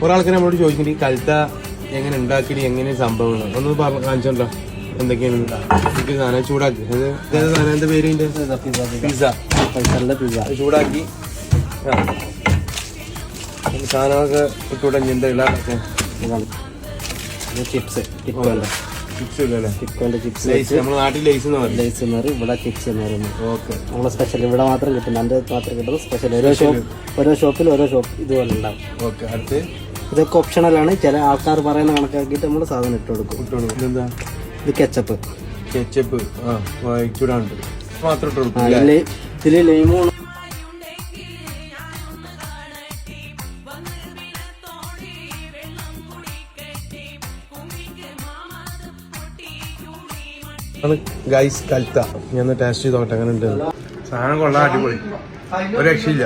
കുറെ ആൾക്കാർ നമ്മളോട് ചോദിച്ചിട്ട് കൽത്ത എങ്ങനെ ഉണ്ടാക്കിയിട്ട് എങ്ങനെ സംഭവങ്ങൾ ഒന്ന് കാണിച്ചോണ്ടോ എന്തൊക്കെയാണ് സാധനം ചൂടാക്കി സാധനം എന്താ പേര് പിസ്സ ചൂടാക്കി സാധനമൊക്കെ ഇട്ടൂടെ എന്താ ഇടാനൊക്കെ ചിപ്സ് ചിപ്സ് ഇല്ലല്ലേ ചിപ്സ് നമ്മുടെ നാട്ടിൽ ലൈസ് എന്ന് പറയും. ലൈസ് എന്ന് പറയും, ഇവിടെ ചിപ്സ് എന്ന് പറയുന്നത്. ഓക്കെ, നമ്മളെ സ്പെഷ്യൽ ഇവിടെ മാത്രം കിട്ടും, എൻ്റെ മാത്രം കിട്ടുന്നത് സ്പെഷ്യൽ. ഓരോ ഷോപ്പിൽ ഓരോ ഷോപ്പ് ഇതുപോലെ ഉണ്ടാവും. ഓക്കെ, അടുത്ത് ഇതൊക്കെ ഓപ്ഷണലാണ്. ചില ആൾക്കാർ പറയുന്ന കണക്കാക്കിയിട്ട് നമ്മൾ സാധനം ഇട്ട് കൊടുക്കും. ഇതെന്താ? ഇത് കെച്ചപ്പ് ചൂടാണ്ട് മാത്രം ഇട്ട് കൊടുക്കും. ഇതിൽ ലൈമോൺ ഗൈസ് കൽത്ത ഞാൻ ടേസ്റ്റ് ചെയ്തോട്ടെ അങ്ങനെ ഉണ്ട്. സാധനം കൊള്ളാം, അടിപൊളി, ഒരു രക്ഷയില്ല.